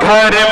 گھر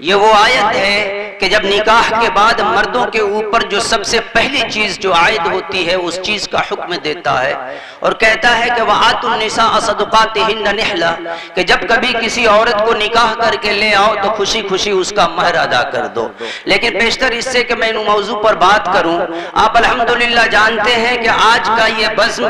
یہ وہ آیت ہے کہ جب نکاح کے بعد مردوں کے اوپر جو سب سے پہلی چیز جو عائد ہوتی ہے اس چیز کا حکم دیتا ہے اور کہتا ہے کہ وَآتُوا النِّسَاءَ صَدُقَاتِهِنَّ نِحْلَةً، کہ جب کبھی کسی عورت کو نکاح کر کے لے آؤ تو خوشی خوشی اس کا مہر ادا کر دو۔ لیکن بیشتر اس سے کہ میں ان موضوع پر بات کروں، آپ الحمدللہ جانتے ہیں کہ آج کا یہ بزم،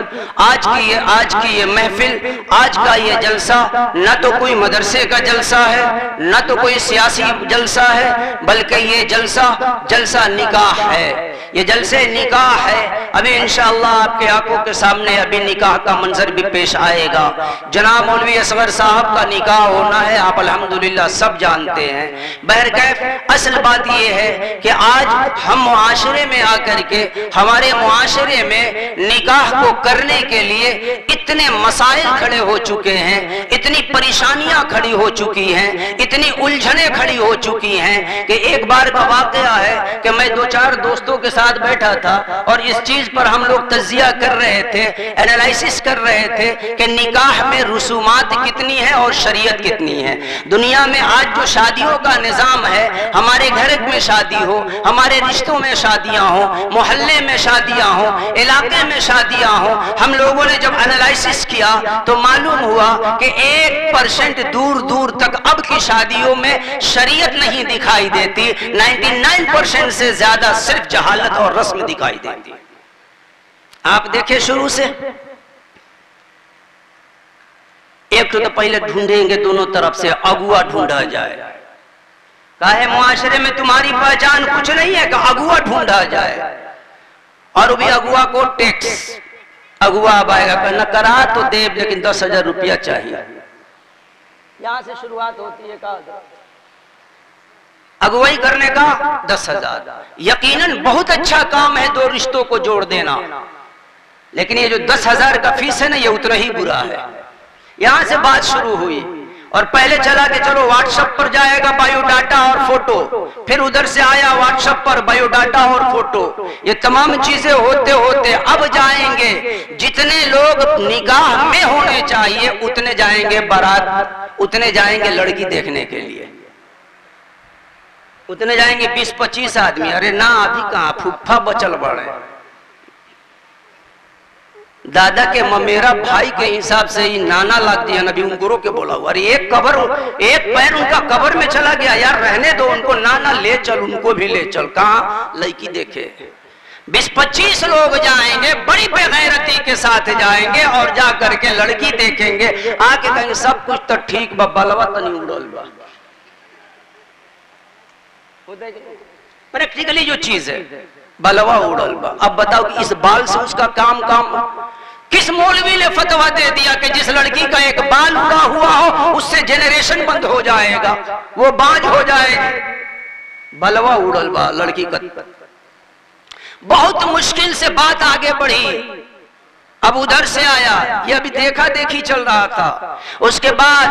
آج کی یہ محفل، آج کا یہ جلسہ نہ تو کوئی مدرسے کا جلسہ ہے، نہ تو کوئی سیاسی جلسہ ہے، بلکہ یہ جلسہ نکاح ہے، یہ جلسے نکاح ہے۔ ابھی انشاءاللہ آپ کے آنکھوں کے سامنے ابھی نکاح کا منظر بھی پیش آئے گا۔ جناب مولوی اصغر صاحب کا نکاح ہونا ہے، آپ الحمدللہ سب جانتے ہیں۔ بہرکیف اصل بات یہ ہے کہ آج ہم معاشرے میں آ کر کے ہمارے معاشرے میں نکاح کو کرنے کے لیے اتنے مسائل کھڑے ہو چکے ہیں، اتنی پریشانیاں کھڑی ہو چکی ہیں، اتنی الجھنیں کھڑی ہو چکی ہیں کہ ایک بار کا واقعہ ہے کہ میں دو چار دوستوں کے ساتھ بیٹھا تھا اور اس چیز پر ہم لوگ تجزیہ کر رہے تھے، انالائسس کر رہے تھے کہ نکاح میں رسومات کتنی ہیں اور شریعت کتنی ہے۔ دنیا میں آج جو شادیوں کا نظام ہے، ہمارے گھر میں شادی ہو، ہمارے رشتوں میں شادیاں ہوں، محلے میں شادیاں ہوں، علاقے میں شادیاں ہوں، ہم لوگوں نے جب انالائسس کیا تو معلوم ہوا کہ 1% دور دور تک اب کی شادیوں میں شریعت نہیں دکھائی دیتی، 99% سے زیادہ صرف جہالت اور رسم دکھائی دیتی۔ آپ دیکھیں شروع سے ایک تو پہلے ڈھونڈیں گے دونوں طرف سے اگوا ڈھونڈا جائے، کہے معاشرے میں تمہاری پہچان کچھ نہیں ہے کہ اگوا ڈھونڈا جائے، اور بھی اگوا کو ٹیکس، اگوا اب آئے گا نہ کرا تو دے لیکن 10,000 روپیہ چاہیے، یہاں سے شروعات ہوتی ہے کہا اگوائی کرنے کا 10,000۔ یقیناً بہت اچھا کام ہے دو رشتوں کو جوڑ دینا، لیکن یہ جو 10,000 کا فیس ہے نا یہ اتنا ہی برا ہے۔ یہاں سے بات شروع ہوئی اور پہلے چلا کہ چلو واٹس ایپ پر جائے گا بایو ڈاٹا اور فوٹو، پھر ادھر سے آیا واٹس ایپ پر بایو ڈاٹا اور فوٹو، یہ تمام چیزیں ہوتے ہوتے اب جائیں گے جتنے لوگ نکاح میں ہونے چاہیے اتنے جائیں گے بارات، اتنے جائیں گے لڑکی دیکھنے کے لیے، اتنے جائیں گے 20-25 آدمی۔ ارے نہ ابھی کہاں پھپھا بچل بڑے، دادا کے ممیرا بھائی کے حساب سے ہی نانا لگ دیا، نبی انگروں کے بولا ہوا، ارے ایک پیر ان کا قبر میں چلا گیا، یار رہنے دو ان کو، نانا لے چل ان کو بھی لے چل، کہاں لڑکی دیکھے۔ 20-25 لوگ جائیں گے، بڑی بے غیرتی کے ساتھ جائیں گے اور جا کر کے لڑکی دیکھیں گے، آ کے کہیں گے سب کچھ تو ٹھیک با بلوا تو نہیں اڑل با۔ پریکٹیکلی جو چیز ہے بلوا اڑل با۔ اب بتاؤ کہ اس بال سے اس کا کام کس مولوی نے فتویٰ دے دیا کہ جس لڑکی کا ایک بال اڑا ہوا ہو اس سے جنریشن بند ہو جائے گا، وہ بانج ہو جائے گی؟ بلوا اڑل با لڑکی کا۔ بہت مشکل سے بات آگے بڑھی، اب ادھر سے آیا، یہ ابھی دیکھا دیکھی چل رہا تھا، اس کے بعد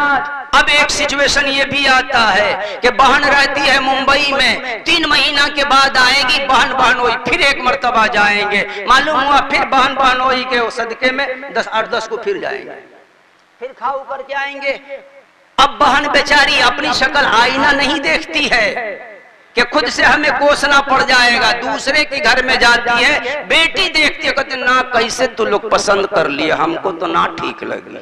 اب ایک سچویشن یہ بھی آتا ہے کہ بہن رہتی ہے ممبئی میں، 3 مہینہ کے بعد آئے گی بہن بہنوئی، پھر ایک مرتبہ جائیں گے، معلوم ہوا پھر بہن بہنوئی کے صدقے میں 8-10 کو پھر جائیں گے، پھر کھاؤ کر کے آئیں گے۔ اب بہن بیچاری اپنی شکل آئینہ نہیں دیکھتی ہے کہ خود سے ہمیں کوسنا پڑ جائے گا، دوسرے کے گھر میں جاتی ہے، بیٹی دیکھتی ہے کہتے ہیں نا کیسے تو لوگ پسند کر لیا، ہم کو تو نہ ٹھیک لگی۔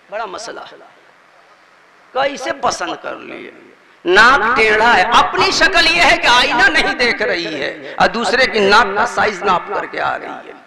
بڑا مسئلہ ہے، کیسے پسند کر لیے، ناک ٹیڑھا ہے، اپنی شکل یہ ہے کہ آئینہ نہیں دیکھ رہی ہے اور دوسرے کی ناک کا سائز ناپ کر کے آ رہی ہے،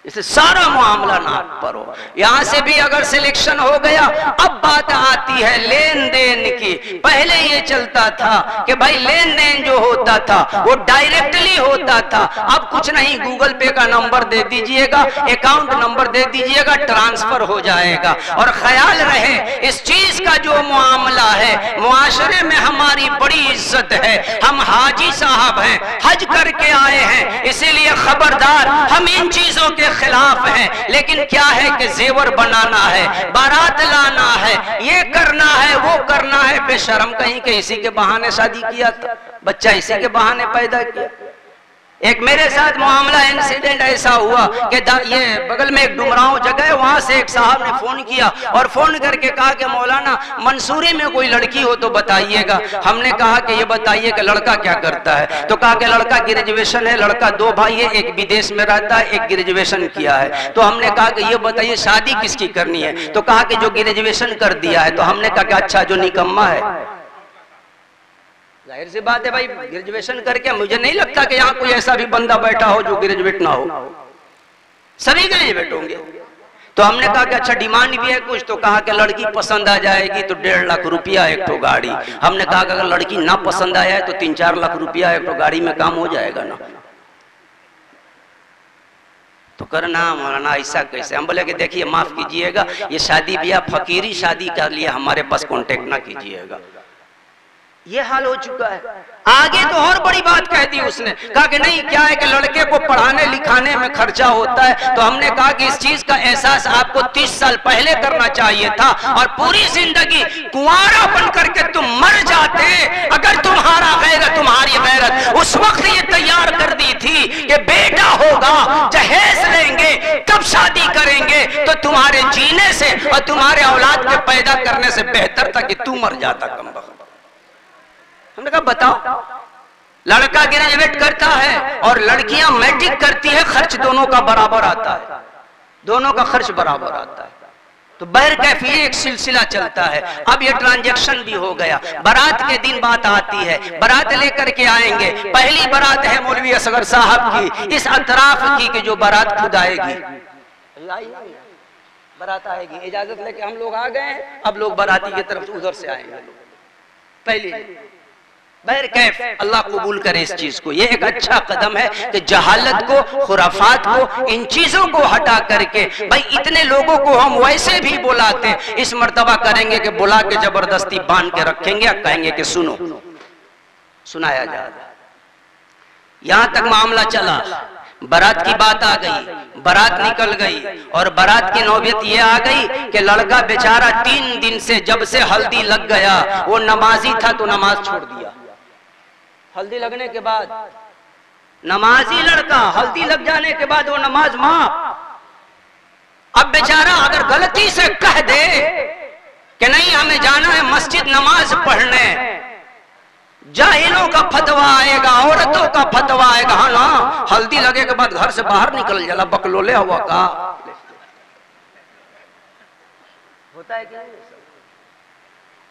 اسے سارا معاملہ ناک پر ہو۔ یہاں سے بھی اگر سلیکشن ہو گیا اب بات آتی ہے لین دین کی۔ پہلے یہ چلتا تھا کہ بھائی لین دین جو ہوتا تھا وہ ڈائریکٹلی ہوتا تھا، اب کچھ نہیں، گوگل پے کا نمبر دے دیجئے گا، اکاؤنٹ نمبر دے دیجئے گا، ٹرانسفر ہو جائے گا۔ اور خیال رہے اس چیز کا جو معاملہ ہے معاشرے میں ہماری بڑی عزت ہے، ہم حاجی صاحب ہیں، حج کر کے آئے ہیں، اسی لیے خبردار ہم ان چیزوں کے خلاف ہیں، لیکن کیا ہے کہ زیور بنانا ہے، بارات لانا ہے، یہ کرنا ہے وہ کرنا ہے، بے شرم کہیں کہ اسی کے بہانے شادی کیا تھا، بچہ اسی کے بہانے پیدا کیا۔ ایک میرے ساتھ معاملہ انسیڈنٹ ایسا ہوا کہ یہ بغل میں ایک ڈمراؤں جگہ ہے، وہاں سے ایک صاحب نے فون کیا اور فون کر کے کہا کہ مولانا منصوری میں کوئی لڑکی ہو تو بتائیے گا۔ ہم نے کہا کہ یہ بتائیے کہ لڑکا کیا کرتا ہے؟ تو کہا کہ لڑکا گریجویشن ہے، لڑکا 2 بھائی ہے، ایک بدیش میں رہتا ہے، ایک گریجویشن کیا ہے۔ تو ہم نے کہا کہ یہ بتائیے شادی کس کی کرنی ہے؟ تو کہا کہ جو گریجویشن کر دیا ہے۔ تو ہم نے کہا کہ اچھا، جو نکما ہے۔ ظاہر سی بات ہے بھائی، گریجویشن کر کے مجھے نہیں لگتا کہ یہاں کوئی ایسا بھی بندہ بیٹھا ہو جو گریجویٹ نہ ہو، سبھی گریجویٹ ہوں گے۔ تو ہم نے کہا کہ اچھا ڈیمانڈ بھی ہے کچھ؟ تو کہا کہ لڑکی پسند آ جائے گی تو 1.5 لاکھ روپیہ ایک تو گاڑی۔ ہم نے کہا کہ اگر لڑکی نہ پسند آیا ہے تو 3-4 لاکھ روپیہ ایک تو گاڑی میں کام ہو جائے گا نا۔ تو کرنا مولانا ایسا کیسے؟ ہم بولے کہ دیکھیے معاف کیجئے گا، یہ شادی بیاہ فقیری شادی کر لیے ہمارے پاس کانٹیکٹ نہ کیجئے گا، یہ حال ہو چکا ہے۔ آگے تو اور بڑی بات کہہ دی اس نے، کہا کہ نہیں کیا ہے کہ لڑکے کو پڑھانے لکھانے میں خرچہ ہوتا ہے۔ تو ہم نے کہا کہ اس چیز کا احساس آپ کو 30 سال پہلے کرنا چاہیے تھا، اور پوری زندگی کنوارا بن کر کے تم مر جاتے اگر تمہاری غیرت اس وقت یہ تیار کر دی تھی کہ بیٹا ہوگا، جہیز لیں گے، تب شادی کریں گے، تو تمہارے جینے سے اور تمہارے اولاد کے پیدا کرنے سے بہتر تھا کہ تو مر جاتا کم وقت۔ ہم نے کہا بتاؤ، لڑکا گریجویٹ کرتا ہے اور لڑکیاں میٹرک کرتی ہے، خرچ دونوں کا برابر آتا ہے، دونوں کا خرچ برابر آتا ہے۔ تو بہر کیف یہ ایک سلسلہ چلتا ہے۔ اب یہ ٹرانزیکشن بھی ہو گیا، برات کے دن بات آتی ہے، برات لے کر کے آئیں گے۔ پہلی برات ہے مولوی اصغر صاحب کی، اس اطراف کی کہ جو برات خود آئے گی، برات آئے گی، اجازت لے کے ہم لوگ آ گئے ہیں، اب لوگ براتی کی طرف ادھر سے آئیں گے۔ پہلی بہر کیف اللہ قبول کرے اس چیز کو، یہ ایک اچھا قدم ہے کہ جہالت کو، خرافات کو، ان چیزوں کو ہٹا کر کے بھائی اتنے لوگوں کو ہم ویسے بھی بلاتے ہیں، اس مرتبہ کریں گے کہ بلا کے زبردستی باندھ کے رکھیں گے، کہیں گے کہ سنو، سنایا جائے۔ یہاں تک معاملہ چلا، برات کی بات آ گئی، برات نکل گئی، اور برات کی نوبت یہ آ گئی کہ لڑکا بیچارہ 3 دن سے جب سے ہلدی لگ گیا، وہ نمازی تھا تو نماز چھوڑ دیا۔ ہلدی لگنے کے بعد نمازی لڑکا، ہلدی لگ جانے کے بعد وہ نماز معاف۔ اب بیچارہ اگر غلطی سے کہہ دے کہ نہیں ہمیں جانا ہے مسجد نماز پڑھنے، جاہلوں کا فتویٰ آئے گا، عورتوں کا فتویٰ آئے گا، ہاں نا ہلدی لگے کے بعد گھر سے باہر نکل جالا، بکلولے ہوا کا ہوتا ہے کیا؟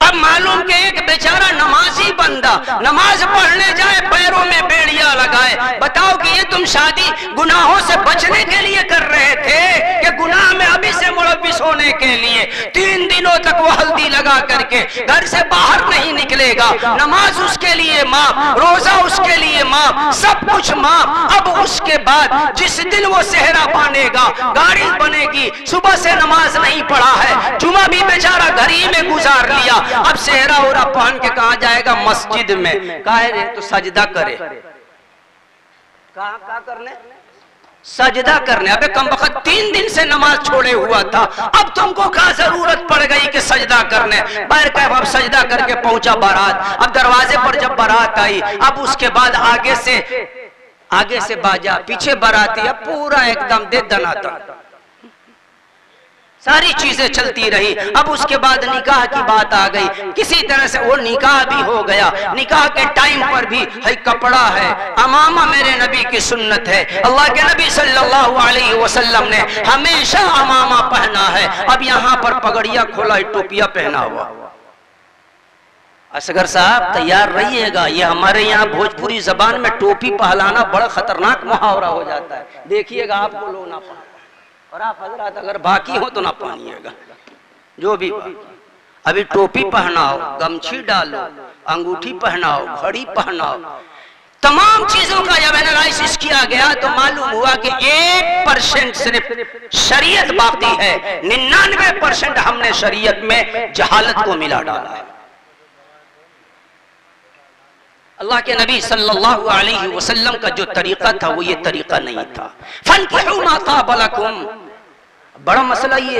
اب معلوم کہ ایک بیچارہ نمازی بندہ نماز پڑھنے جائے، پیروں میں بیڑیاں لگائے۔ بتاؤ کہ یہ تم شادی گناہوں سے بچنے کے لیے کر رہے تھے کہ گناہ میں ابھی سے ملوث ہونے کے لیے؟ 3 دنوں تک وہ ہلدی لگا کر کے گھر سے باہر نہیں نکلے گا، نماز اس کے لیے معاف، روزہ اس کے لیے معاف، سب کچھ معاف۔ اب اس کے بعد جس دن وہ صحرا باندھے گا، گاڑی بنے گی، صبح سے نماز نہیں پڑھا ہے، جمعہ بھی بیچارہ گھر ہی میں گزار لیا، اب صحرا اورا پہن کے کہاں جائے گا؟ مسجد میں۔ کہا رہے تو سجدہ کرے، کہاں کرنے؟ سجدہ کرنے۔ ابے کم وقت 3 دن سے نماز چھوڑے ہوا تھا، اب تم کو کیا ضرورت پڑ گئی کہ سجدہ کرنے؟ بہر کیف اب سجدہ کر کے پہنچا بارات۔ اب دروازے پر جب بارات آئی، اب اس کے بعد آگے سے باجا، پیچھے باراتی، اب پورا ایک دم دے دناتا، ساری چیزیں چلتی رہی۔ اب اس کے بعد نکاح کی بات آ گئی، کسی طرح سے وہ نکاح بھی ہو گیا۔ نکاح کے ٹائم پر بھی کپڑا ہے، امامہ میرے نبی کی سنت ہے، اللہ کے نبی صلی اللہ علیہ وسلم نے ہمیشہ امامہ پہنا ہے۔ اب یہاں پر پگڑیاں کھولا، ٹوپیاں پہنا ہوا۔ اصغر صاحب تیار رہیے گا، یہ ہمارے یہاں بھوجپوری زبان میں ٹوپی پہلانا بڑا خطرناک محاورہ ہو جاتا ہے، دیکھیے گا آپ کو لوگ نہ پہنا، اور آپ حضرات اگر باقی ہو تو نہ پہنیے گا، جو بھی باقی۔ ابھی ٹوپی پہناؤ، گمچھی ڈالو، انگوٹھی پہناؤ، گھڑی پہناؤ، تمام چیزوں کا جب انالائسس کیا گیا تو معلوم ہوا کہ 1% صرف شریعت باقی ہے، 99% ہم نے شریعت میں جہالت کو ملا ڈالا ہے۔ اللہ کے نبی صلی اللہ علیہ وسلم کا جو طریقہ تھا وہ یہ طریقہ نہیں تھا۔ فَانْكِحُوا مَا طَابَ لَكُمْ، بڑا مسئلہ یہ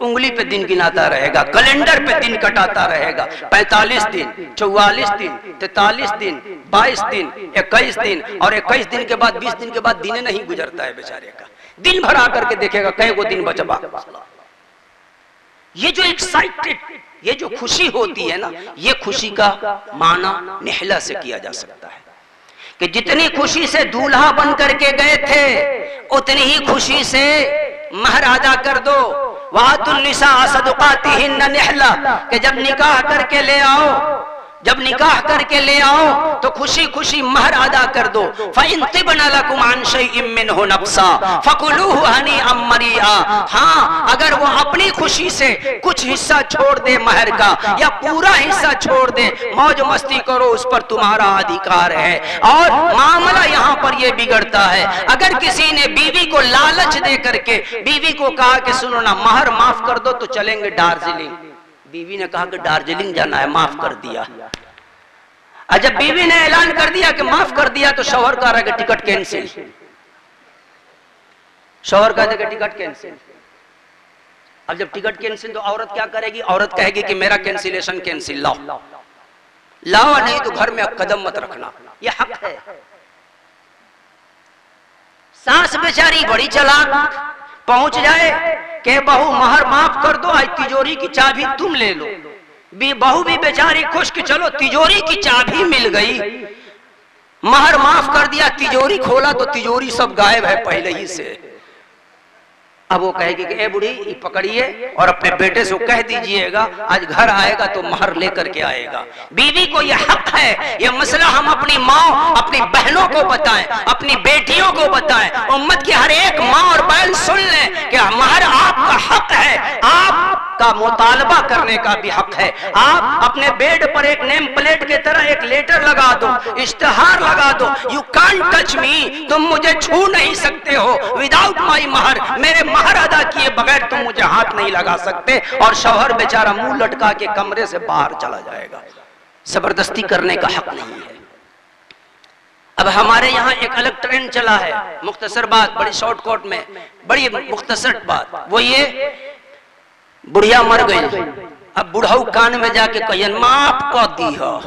انگلی پہ دن گناتا رہے گا، کیلنڈر پہ دن کٹاتا رہے گا، 45 دن، 44 دن، 43 دن، 22 دن، 21 دن، اور 21 دن کے بعد 20 دن کے بعد دن نہیں گزرتا ہے بیچارے کا، دن بھر آ کر کے دیکھے گا کئی کو دن بچا۔ یہ جو ایکسائٹڈ، یہ جو خوشی ہوتی ہے نا، یہ خوشی کا معنی نحلہ سے کیا جا سکتا ہے کہ جتنی خوشی سے دولہا بن کر کے گئے تھے اتنی ہی خوشی سے مہر ادا کر دو۔ وَآتُوا النِّسَاءَ صَدُقَاتِهِنَّ نِحْلَةً، کہ جب نکاح کر کے لے آؤ، جب نکاح کر کے لے آؤ تو خوشی خوشی مہر ادا کر دو۔ فَإِن طِبْنَ لَكُمْ عَنْ شَيْءٍ مِّنْهُ نَفْسًا فَكُلُوهُ هَنِيئًا مَرِيئًا، ہاں اگر وہ اپنی خوشی سے کچھ حصہ چھوڑ دے مہر کا یا پورا حصہ چھوڑ دے، موج مستی کرو، اس پر تمہارا ادھیکار ہے۔ اور معاملہ یہاں پر یہ بگڑتا ہے، اگر کسی نے بیوی کو لالچ دے کر کے بیوی کو کہا کہ سنو نا مہر معاف کر دو تو چلیں گے دارجلنگ، بیوی نے کہا کہ دارجلنگ جانا ہے، معاف کر دیا۔ جب بیوی نے اعلان کر دیا کہ معاف کر دیا تو شوہر کہہ رہا ہے کہ ٹکٹ کینسل، شوہر کہہ دے کہ ٹکٹ کینسل۔ اب جب ٹکٹ کینسل تو عورت کیا کرے گی؟ عورت کہے گی کہ میرا کینسلیشن کینسل، لاؤ لاؤ، نہیں تو گھر میں قدم مت رکھنا، یہ حق ہے۔ ساس بیچاری بڑی چلاک، پہنچ جائے کہ بہو مہر معاف کر دو، آج تجوری کی چابی تم لے لو، بہو بھی بیچاری خوش کہ چلو تجوری کی چابی مل گئی، مہر معاف کر دیا، تجوری کھولا تو تجوری سب غائب ہے پہلے ہی سے۔ اب وہ کہے گی کہ اے بڑھی پکڑیے اور اپنے بیٹے سے کہہ دیجئے گا آج گھر آئے گا تو مہر لے کر کے آئے گا۔ بیوی کو یہ حق ہے، یہ مسئلہ ہم اپنی ماں اپنی بہنوں کو بتائیں، اپنی بیٹیوں کو بتائیں، امت کی ہر ایک ماں اور بہن سن لیں کہ مہر آپ کا حق ہے، آپ کا مطالبہ کرنے کا بھی حق ہے۔ آپ اپنے بیڈ پر ایک نیم پلیٹ کے طرح ایک لیٹر لگا دو، اشتہار لگا دو، یو کانٹ ٹچ می، تم مجھے چھو نہیں سکتے ہو وداؤٹ مائی مہر، میرے مہر ادا کیے بغیر تم مجھے ہاتھ نہیں لگا سکتے، اور شوہر بیچارہ منہ لٹکا کے کمرے سے باہر چلا جائے گا۔ زبردستی کرنے کا حق نہیں ہے۔ اب ہمارے یہاں ایک الگ ٹرینڈ چلا ہے، مختصر بات، بڑی شارٹ کوٹ میں بڑی مختصر بات، وہ یہ بڑھیا مر گئی، اب بڑھاؤ کان میں جا کے کہین معاف کر دی ہو۔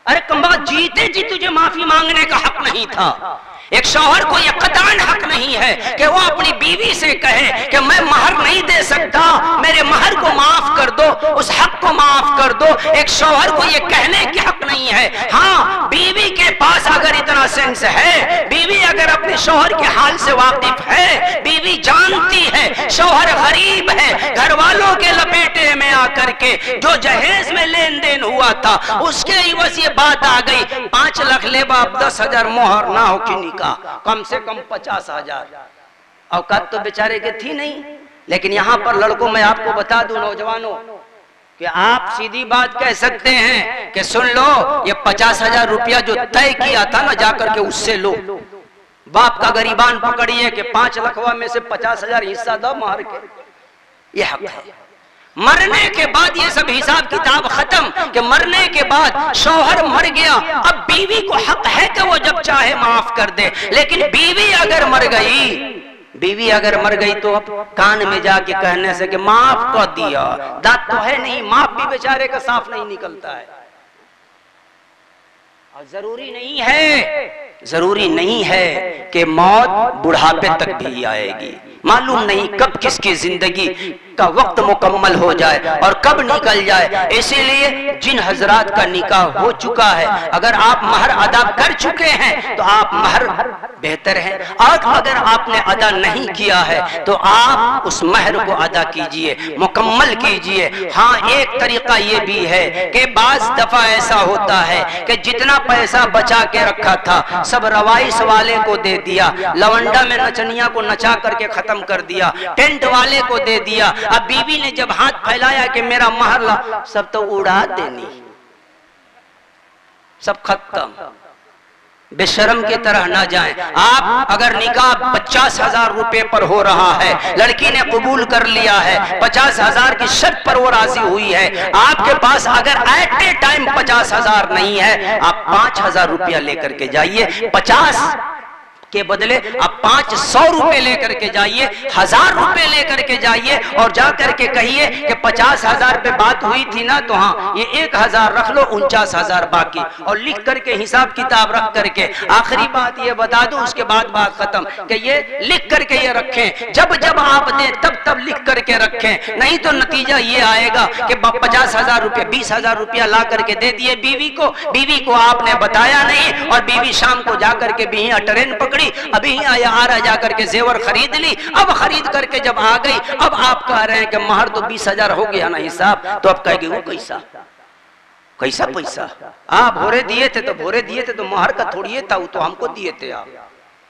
ارے کمبا جیتے جی تجھے معافی مانگنے کا حق نہیں تھا۔ ایک شوہر کو یہ قطعاً حق نہیں ہے کہ وہ اپنی بیوی سے کہے کہ میں مہر نہیں دے سکتا، میرے مہر کو معاف کر دو، اس حق کو معاف کر دو۔ ایک شوہر کو یہ کہنے کی حق نہیں ہے۔ ہاں بیوی کے پاس اگر اتنا سینس ہے، بیوی اگر اپنے شوہر کے حال سے واقف ہے، بیوی جانتی ہے شوہر غریب ہے، گھر والوں کے لپیٹے میں آ کر کے جو جہیز میں لین دین ہوا تھا اس کے عوض یہ بات آ گئی 5 لاکھ لے باپ 10,000 مہر نہ ہو کی کم سے کم 50,000۔ اوقات تو بیچارے کے تھی نہیں، لیکن یہاں پر لڑکوں میں آپ کو بتا دوں نوجوانوں کہ آپ سیدھی بات کہہ سکتے ہیں کہ سن لو یہ 50,000 روپیہ جو طے کیا تھا نا جا کر کے اس سے لو، باپ کا غریبان پکڑیے کہ 5 لکھوا میں سے 50,000 حصہ دو مہر کے، یہ حق ہے۔ مرنے کے بعد یہ سب حساب کتاب ختم کہ مرنے کے بعد شوہر مر گیا، اب بیوی کو حق ہے کہ وہ جب چاہے معاف کر دے، لیکن بیوی اگر مر گئی تو اب کان میں جا کے کہنے سے کہ معاف کر دیا، دانت تو ہے نہیں، معاف بھی بیچارے کا صاف نہیں نکلتا ہے۔ اور ضروری نہیں ہے کہ موت بڑھاپے تک بھی آئے گی، معلوم نہیں کب کس کی زندگی کا وقت مکمل ہو جائے اور کب نکل جائے۔ اسی لیے جن حضرات کا نکاح ہو چکا ہے اگر آپ مہر ادا کر چکے ہیں تو آپ مہر بہتر ہے، اور اگر آپ نے ادا نہیں کیا ہے تو آپ اس مہر کو ادا کیجئے، مکمل کیجئے۔ ہاں ایک طریقہ یہ بھی ہے کہ بعض دفعہ ایسا ہوتا ہے کہ جتنا پیسہ بچا کے رکھا تھا سب روائس والے کو دے دیا، لونڈا میں نچنیا کو نچا کر کے ختم کر دیا، ٹینٹ والے کو دے دیا۔ اب بیوی نے جب ہاتھ پھیلایا کہ میرا مہر لا، سب تو اڑا دینی، سب ختم۔ بے شرم کی طرح نہ جائیں۔ آپ اگر نکاح 50,000 روپے پر ہو رہا ہے، لڑکی نے قبول کر لیا ہے، 50,000 کی شرط پر وہ راضی ہوئی ہے، آپ کے پاس اگر ایٹ اے ٹائم 50,000 نہیں ہے، آپ 5,000 روپیہ لے کر کے جائیے، 50 کے بدلے اب 500 روپے لے کر کے جائیے، 1000 روپے لے کر کے جائیے اور جا کر کے کہیے کہ 50,000 پہ بات ہوئی تھی نا، تو ہاں یہ 1000 رکھ لو، 49,000 باقی، اور لکھ کر کے حساب کتاب رکھ کر کے آخری بات یہ بتا دوں، اس کے بعد بات ختم، کہ یہ لکھ کر کے یہ رکھیں، جب جب آپ دیں تب تب لکھ کر کے رکھیں، نہیں تو نتیجہ یہ آئے گا کہ 50,000 روپے 20,000 روپیہ لا کر کے دے دیے بیوی کو آپ نے بتایا نہیں، اور بیوی شام کو جا کر کے بھی ٹرین پکڑی، ابھی آیا آ رہا، جا کر کے زیور خرید لی، اب خرید کر کے جب آ گئی، اب آپ کہہ رہے ہیں کہ مہر تو 20,000 ہو گیا نا حساب، تو اب کہے گی وہ کیسا پیسہ آپ بھورے دیے تھے تو مہر کا تھوڑی تھا، وہ تو ہم کو دیے تھے، آپ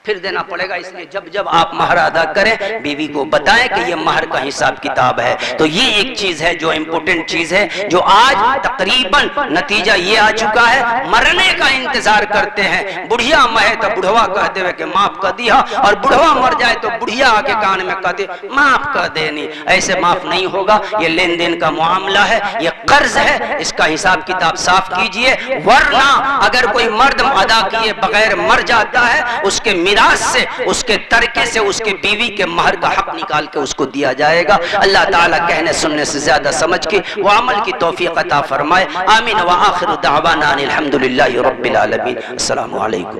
پھر دینا پڑے گا، اس لیے جب جب آپ مہر ادا کریں بیوی کو بتائیں کہ یہ مہر کا حساب کتاب ہے۔ تو یہ ایک چیز ہے جو امپورٹنٹ چیز ہے، جو آج تقریباً نتیجہ یہ آ چکا ہے، مرنے کا انتظار کرتے ہیں، بڑھیا مہے تو بڑھوا کہتے ہوئے کہ معاف کر دیا، اور بڑھوا مر جائے تو بڑھیا آ کے کان میں کہتے معاف کر دے، نہیں ایسے معاف نہیں ہوگا، یہ لین دین کا معاملہ ہے، یہ قرض ہے، اس کا حساب کتاب صاف کیجئے، ورنہ اگر کوئی مرد ادا کیے بغیر مر جاتا ہے، اس کے میراث سے، اس کے ترکے سے، اس کے بیوی کے مہر کا حق نکال کے اس کو دیا جائے گا۔ اللہ تعالیٰ کہنے سننے سے زیادہ سمجھ کے وہ عمل کی توفیق عطا فرمائے، آمین۔ وآخر دعوانا ان الحمدللہ رب العالمین۔ السلام علیکم۔